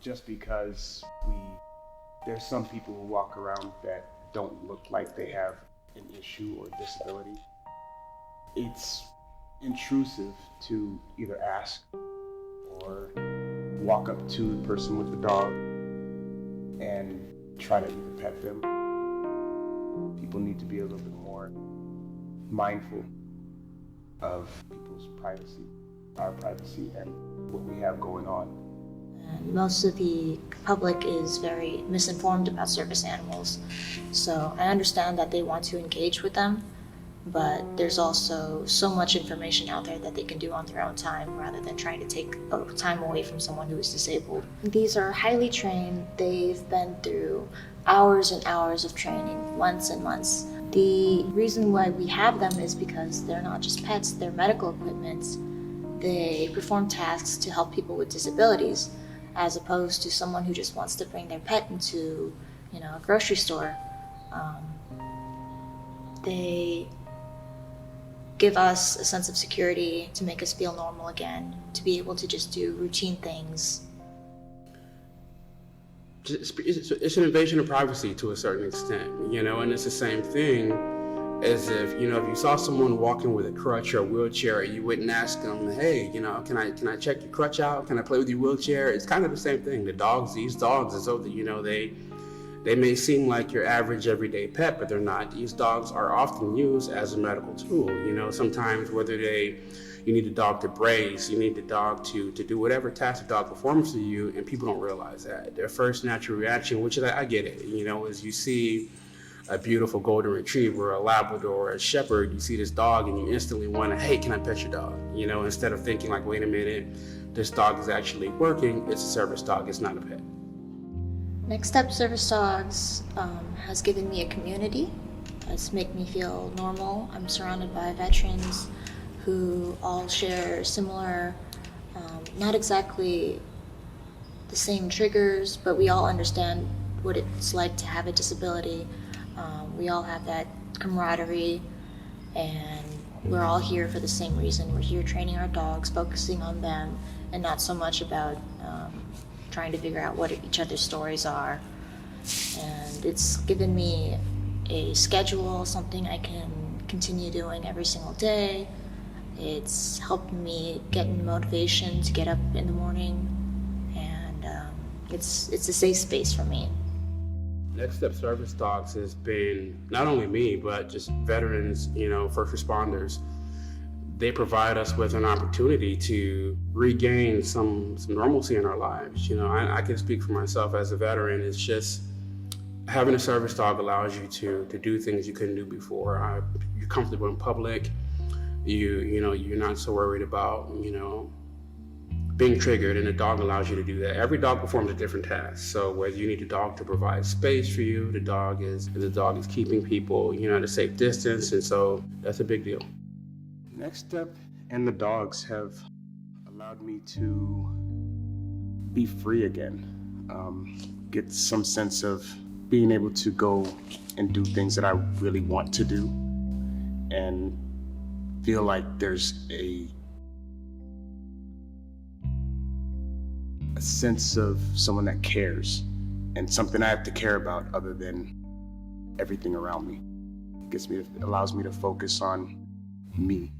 just because there's some people who walk around that don't look like they have an issue or disability. It's intrusive to either ask or walk up to the person with the dog and try to either pet them. People need to be a little bit more mindful of people's privacy, our privacy, and what we have going on. And most of the public is very misinformed about service animals. So I understand that they want to engage with them, but there's also so much information out there that they can do on their own time rather than trying to take time away from someone who is disabled. These are highly trained. They've been through hours and hours of training, months and months. The reason why we have them is because they're not just pets, they're medical equipment. They perform tasks to help people with disabilities, as opposed to someone who just wants to bring their pet into, a grocery store. They give us a sense of security to make us feel normal again, to be able to just do routine things. It's an invasion of privacy to a certain extent, and it's the same thing as if you saw someone walking with a crutch or a wheelchair, you wouldn't ask them, hey, can I check your crutch out? Can I play with your wheelchair? It's kind of the same thing. These dogs, as though they may seem like your average everyday pet, but they're not. These dogs are often used as a medical tool. Sometimes you need a dog to brace, you need the dog to do whatever task the dog performs for you, and people don't realize that. Their first natural reaction, which is, I get it, is you see a beautiful golden retriever, a Labrador, a shepherd, you see this dog and you instantly want to, hey, can I pet your dog? Instead of thinking like, wait a minute, this dog is actually working, it's a service dog, it's not a pet. Next Step Service Dogs has given me a community. It's made me feel normal. I'm surrounded by veterans who all share similar, not exactly the same triggers, but we all understand what it's like to have a disability. We all have that camaraderie, and we're all here for the same reason. We're here training our dogs, focusing on them, and not so much about trying to figure out what each other's stories are. And it's given me a schedule, something I can continue doing every single day. It's helped me get motivation to get up in the morning, and it's a safe space for me. Next Step Service Dogs has been not only me, but just veterans, first responders. They provide us with an opportunity to regain some normalcy in our lives. I can speak for myself as a veteran. It's just having a service dog allows you to do things you couldn't do before. You're comfortable in public. You're not so worried about being triggered, and a dog allows you to do that. Every dog performs a different task. So whether you need a dog to provide space for you, the dog is keeping people at a safe distance, and so that's a big deal. Next Step and the dogs have allowed me to be free again, get some sense of being able to go and do things that I really want to do, and feel like there's a sense of someone that cares and something I have to care about other than everything around me. It allows me to focus on me.